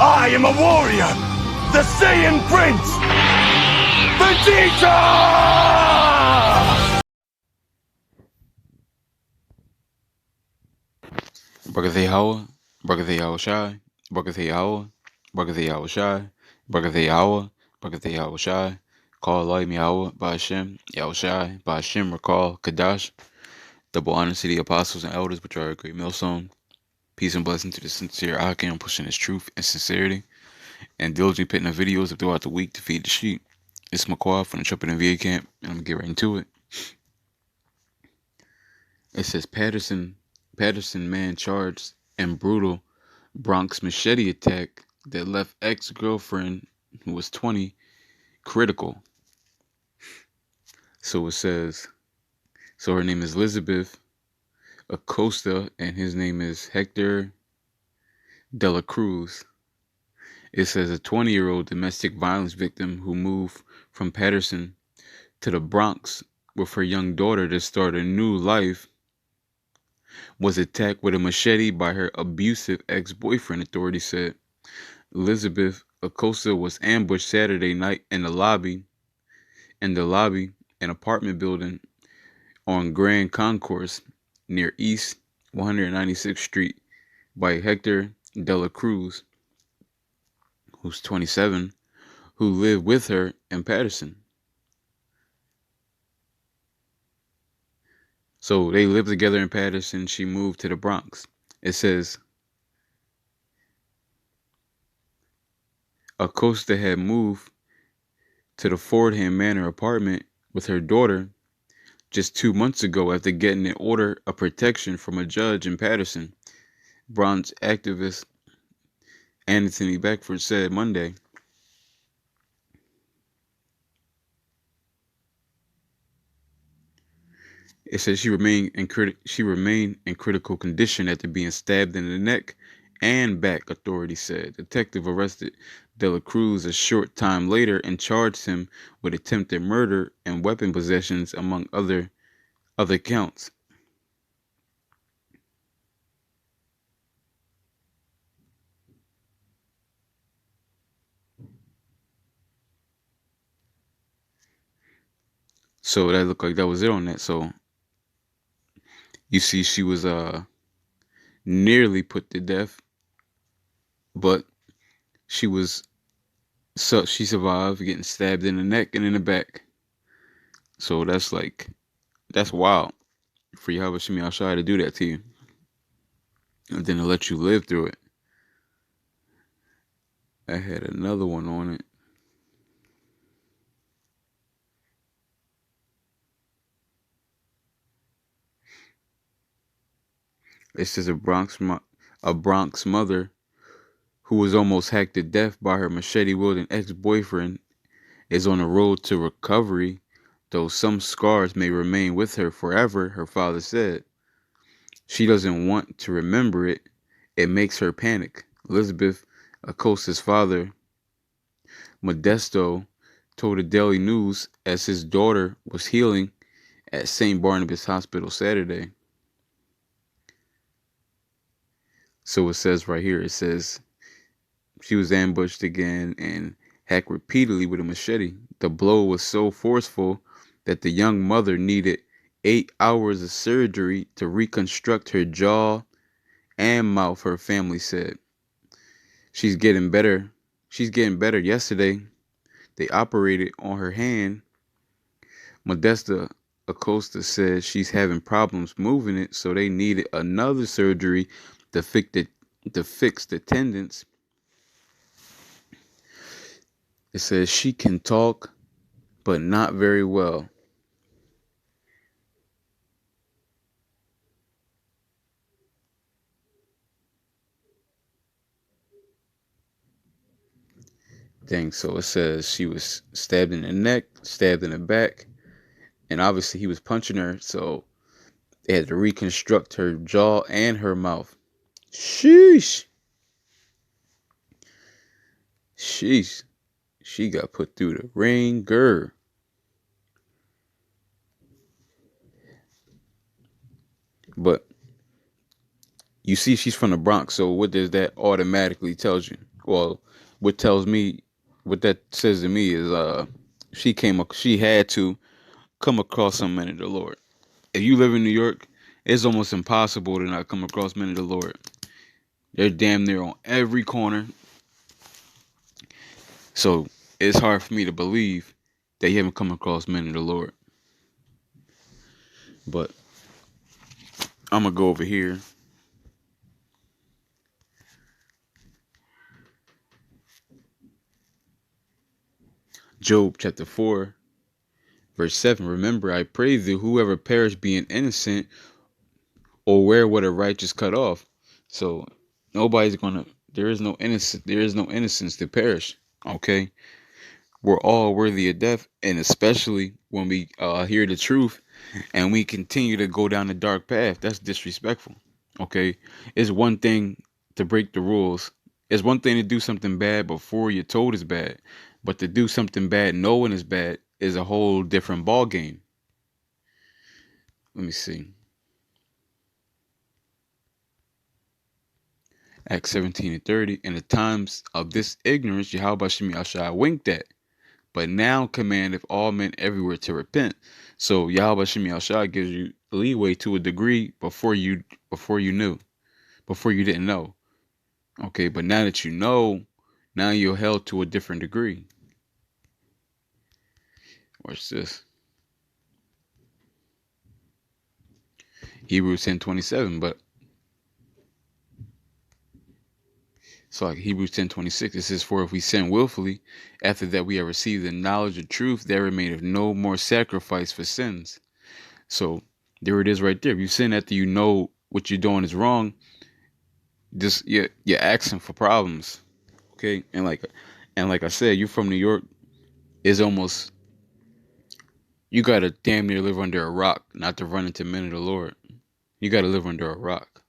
I am a warrior, the Saiyan Prince, Vegeta! Brother Yahweh, Brother Yahweh Shai, Brother Yahweh, Brother Yahweh Shai, Brother Yahweh, Brother Yahweh Shai, call Elohim Yahweh, Ba'ashem, Yahweh Shai, Ba'ashem, recall, Kadash, double honor to the apostles and elders, which are a great millstone. Peace and blessing to the sincere Akim, pushing his truth and sincerity, and diligently putting the videos throughout the week to feed the sheep. It's McQuad from the Trumpet and VA camp, and I'm gonna get right into it. It says Patterson man charged in brutal Bronx machete attack that left ex-girlfriend, who was 20, critical. So it says, so her name is Elizabeth A Costa, and his name is Hector de la Cruz. It says a 20-year-old domestic violence victim who moved from Patterson to the Bronx with her young daughter to start a new life was attacked with a machete by her abusive ex-boyfriend, authorities said. Elizabeth Acosta was ambushed Saturday night in the lobby, an apartment building on Grand Concourse near East 196th Street by Hector de la Cruz, who's 27, who lived with her in Patterson. So they lived together in Patterson. She moved to the Bronx. It says Acosta had moved to the Fordham Manor apartment with her daughter just 2 months ago after getting an order of protection from a judge in Patterson, Bronx activist Anthony Beckford said Monday. It says she remained in critical condition after being stabbed in the neck and back, authorities said. Detective arrested De La Cruz a short time later and charged him with attempted murder and weapon possessions, among other counts. So that looked like that was it on that. So you see, she was nearly put to death, but she survived getting stabbed in the neck and in the back. So that's wild for Yahweh Shemi Ashai to do that to you, and then to let you live through it. I had another one on it. It says a Bronx mother who was almost hacked to death by her machete-wielding ex-boyfriend is on the road to recovery, though some scars may remain with her forever, her father said. She doesn't want to remember it. It makes her panic. Elizabeth Acosta's father, Modesto, told the Daily News as his daughter was healing at St. Barnabas Hospital Saturday. So it says right here, it says she was ambushed again and hacked repeatedly with a machete. The blow was so forceful that the young mother needed 8 hours of surgery to reconstruct her jaw and mouth, her family said. She's getting better. Yesterday, they operated on her hand. Modesta Acosta said she's having problems moving it, so they needed another surgery to fix the tendons. It says she can talk, but not very well. Dang, so it says she was stabbed in the neck, stabbed in the back, and obviously he was punching her, so they had to reconstruct her jaw and her mouth. Sheesh. Sheesh. She got put through the ringer. But you see, she's from the Bronx, so what does that automatically tell you? Well, what tells me, what that says to me is, she had to come across some men of the Lord. If you live in New York, it's almost impossible to not come across men of the Lord. They're damn near on every corner. So it's hard for me to believe that you haven't come across men of the Lord. But I'm gonna go over here. Job chapter 4, verse 7. Remember, I pray thee, whoever perish being innocent, or where would a righteous cut off? So nobody's gonna, there is no innocence to perish. Okay? We're all worthy of death, and especially when we hear the truth and we continue to go down the dark path. That's disrespectful. Okay? It's one thing to break the rules. It's one thing to do something bad before you're told it's bad, but to do something bad knowing it's bad is a whole different ball game. Let me see. Acts 17 and 30. In the times of this ignorance, Yahweh Shemi Ashai winked at, but now commandeth all men everywhere to repent. So Yahweh Shemi Ashai gives you leeway to a degree before you knew, before you didn't know. Okay, but now that you know, now you're held to a different degree. Watch this. Hebrews 10:27, but so like Hebrews 10:26, it says, for if we sin willfully, after that we have received the knowledge of truth, there remaineth no more sacrifice for sins. So there it is right there. If you sin after you know what you're doing is wrong, just you're asking for problems. Okay. And like I said, you're from New York, it's almost, you gotta damn near live under a rock not to run into men of the Lord. You gotta live under a rock.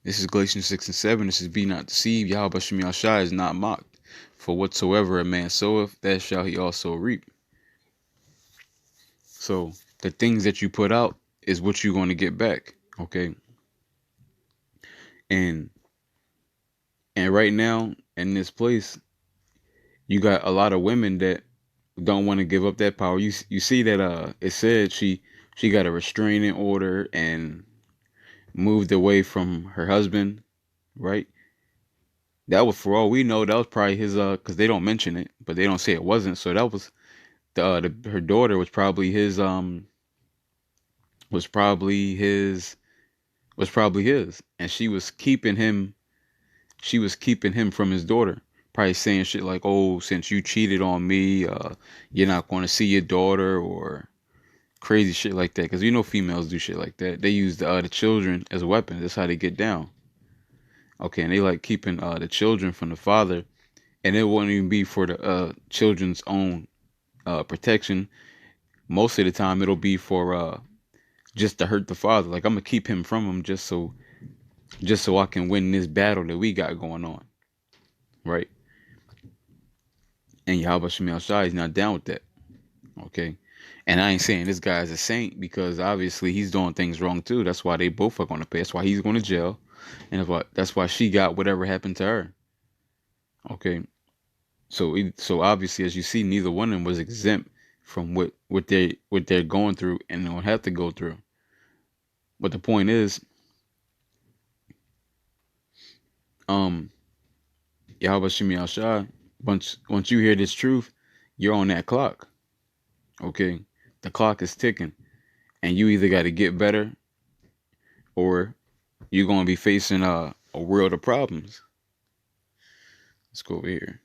This is Galatians 6 and 7. This is, be not deceived, Yahweh Shemi Shai is not mocked. For whatsoever a man soweth, that shall he also reap. So the things that you put out is what you're going to get back. Okay. And right now in this place, you got a lot of women that don't want to give up that power. You see that it said she got a restraining order and moved away from her husband, right? That was, for all we know, that was probably his because they don't mention it, but they don't say it wasn't. So that was her daughter was probably his was probably his was probably his, and she was keeping him from his daughter, probably saying shit like, oh, since you cheated on me, you're not going to see your daughter, or crazy shit like that. Because you know females do shit like that. They use the children as weapons. That's how they get down. Okay, and they like keeping the children from the father, and it won't even be for the children's own protection. Most of the time it'll be for just to hurt the father. Like, I'm gonna keep him from him just so I can win this battle that we got going on, right? And Yahweh Shemi Shai is not down with that. Okay. And I ain't saying this guy's a saint, because obviously he's doing things wrong too. That's why they both are gonna pay. That's why he's going to jail. And that's why she got whatever happened to her. Okay. So obviously, as you see, neither one of them was exempt from what they're going through and don't have to go through. But the point is, um, Yahweh Shemi Al Shai, once you hear this truth, you're on that clock. Okay, the clock is ticking, and you either got to get better, or you're gonna be facing a world of problems. Let's go over here.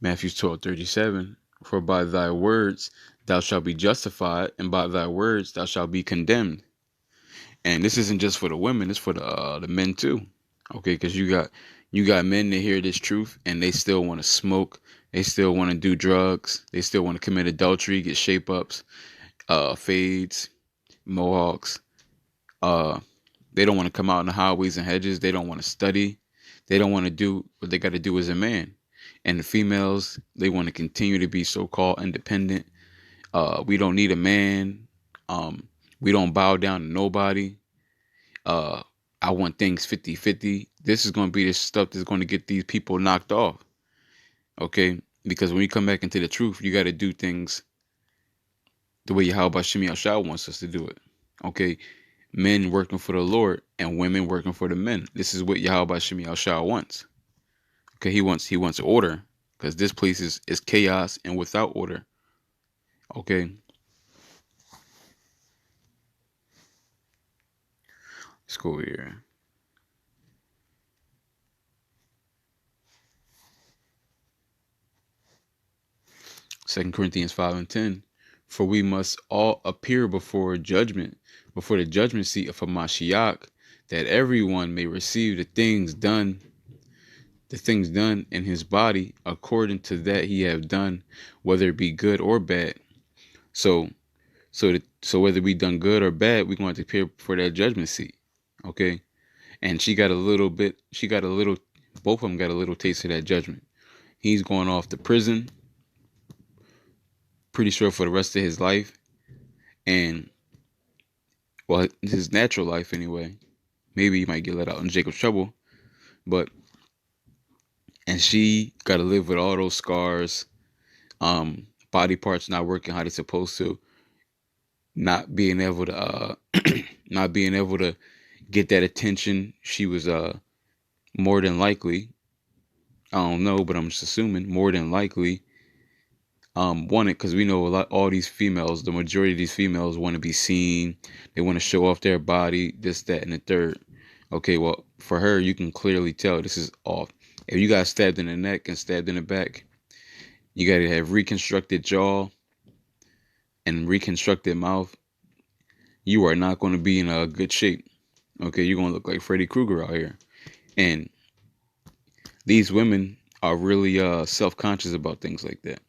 Matthew 12:37. For by thy words thou shalt be justified, and by thy words thou shalt be condemned. And this isn't just for the women; it's for the men too. Okay, because you got men that hear this truth and they still want to smoke, they still want to do drugs, they still want to commit adultery, get shape ups, fades, mohawks. Uh, they don't want to come out in the highways and hedges. They don't want to study. They don't want to do what they got to do as a man. And the females, they want to continue to be so-called independent. We don't need a man. We don't bow down to nobody. Uh, I want things 50-50. This is going to be the stuff that's going to get these people knocked off. Okay? Because when you come back into the truth, you got to do things the way Yahweh Shemi Shah wants us to do it. Okay? Men working for the Lord and women working for the men. This is what Yahweh Shemi Shah wants. Okay? He wants order, because this place is chaos and without order. Okay? Let's go over here. 2 Corinthians 5:10. For we must all appear before the judgment seat of Hamashiach, that everyone may receive the things done in his body according to that he have done, whether it be good or bad. So whether we done good or bad, we're going to appear before that judgment seat. Okay? And both of them got a little taste of that judgment. He's going off to prison, pretty sure for the rest of his life. And, well, his natural life anyway. Maybe he might get let out in Jacob's trouble. And she got to live with all those scars, body parts not working how they're supposed to, not being able to, not being able to get that attention. She was, more than likely, I don't know, but I'm just assuming, more than likely, wanted, because we know all these females, the majority of these females want to be seen. They want to show off their body, this, that, and the third. Okay, well, for her, you can clearly tell this is off. If you got stabbed in the neck and stabbed in the back, you got to have reconstructed jaw and reconstructed mouth. You are not going to be in a good shape. Okay, you're going to look like Freddy Krueger out here. And these women are really self-conscious about things like that,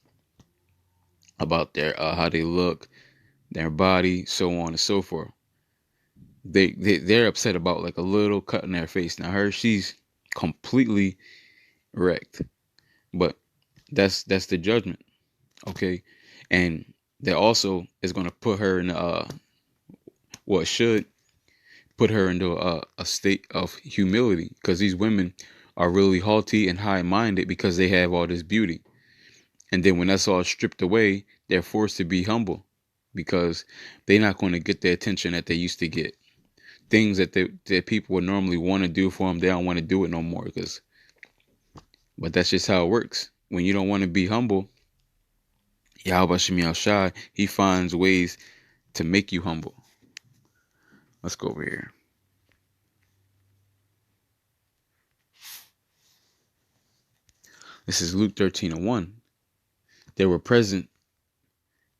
about their how they look, their body, so on and so forth. They're upset about like a little cut in their face. Now she's completely wrecked, but that's the judgment. Okay, and that also is going to put her in what should put her into a state of humility, because these women are really haughty and high-minded because they have all this beauty. And then when that's all stripped away, they're forced to be humble, because they're not going to get the attention that they used to get. Things that people would normally want to do for them, they don't want to do it no more. But that's just how it works. When you don't want to be humble, Yahweh Shemi Shai, he finds ways to make you humble. Let's go over here. This is Luke 13:1. There were present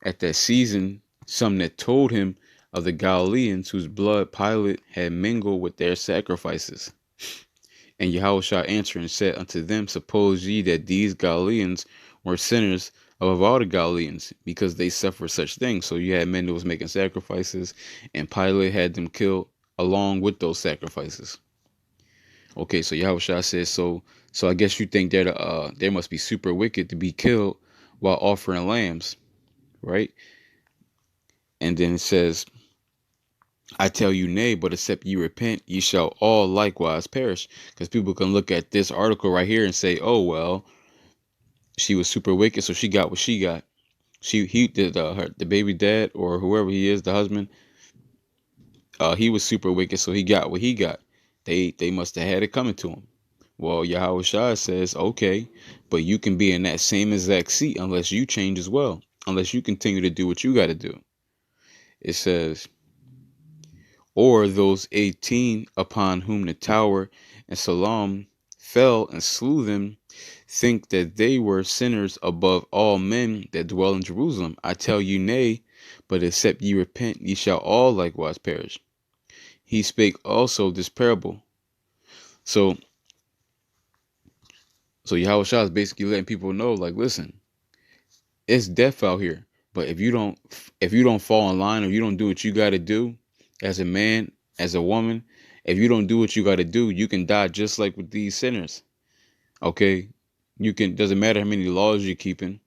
at that season some that told him of the Galileans whose blood Pilate had mingled with their sacrifices. And Yahushua answering said unto them, suppose ye that these Galileans were sinners above all the Galileans, because they suffer such things? So you had men that was making sacrifices, and Pilate had them killed along with those sacrifices. Okay, so Yahushua says, so I guess you think that they must be super wicked to be killed while offering lambs, right? And then it says, I tell you nay, but except ye repent, ye shall all likewise perish. Because people can look at this article right here and say, oh, well, she was super wicked, so she got what she got. He did the baby dad, or whoever he is, the husband, he was super wicked, so he got what he got. They must have had it coming to him. Well, Yahweh Shai says, okay, but you can be in that same exact seat unless you change as well, unless you continue to do what you got to do. It says, or those 18 upon whom the tower and Siloam fell and slew them, think that they were sinners above all men that dwell in Jerusalem. I tell you nay, but except ye repent, ye shall all likewise perish. He spake also this parable. So Yahweh Shah is basically letting people know, like, listen, it's death out here. But if you don't fall in line, or you don't do what you got to do as a man, as a woman, if you don't do what you got to do, you can die just like with these sinners. Okay? You can, doesn't matter how many laws you're keeping.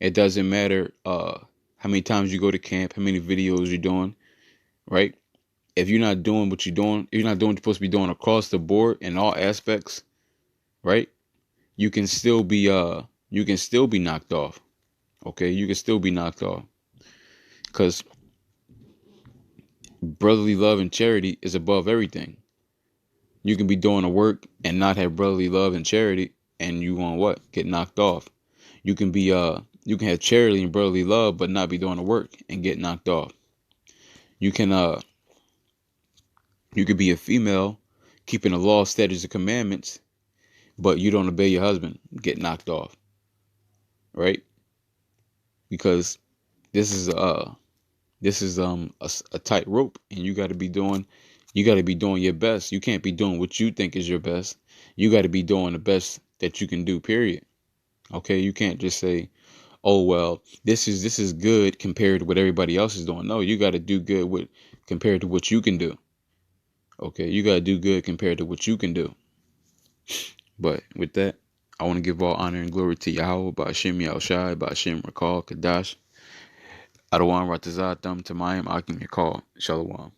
It doesn't matter how many times you go to camp, how many videos you're doing, right? If you're not doing what you're doing, if you're not doing what you're supposed to be doing across the board in all aspects, right? You can still be knocked off. Okay, you can still be knocked off because brotherly love and charity is above everything. You can be doing the work and not have brotherly love and charity, and you want what? Get knocked off. You can be you can have charity and brotherly love, but not be doing the work and get knocked off. You can you could be a female keeping the law, statutes, and commandments, but you don't obey your husband, get knocked off, right? Because this is a tight rope, and you got to be doing your best. You can't be doing what you think is your best. You got to be doing the best that you can do. Period. Okay, you can't just say, "Oh well, this is good compared to what everybody else is doing." No, you got to do good with compared to what you can do. Okay, you got to do good compared to what you can do. But with that, I want to give all honor and glory to Yahweh, Ba'ashem Yahushai, Ba'ashem Rakal, Kadash, Adawan Ratazatam, Tamayim, Akim Yakal, Shalom.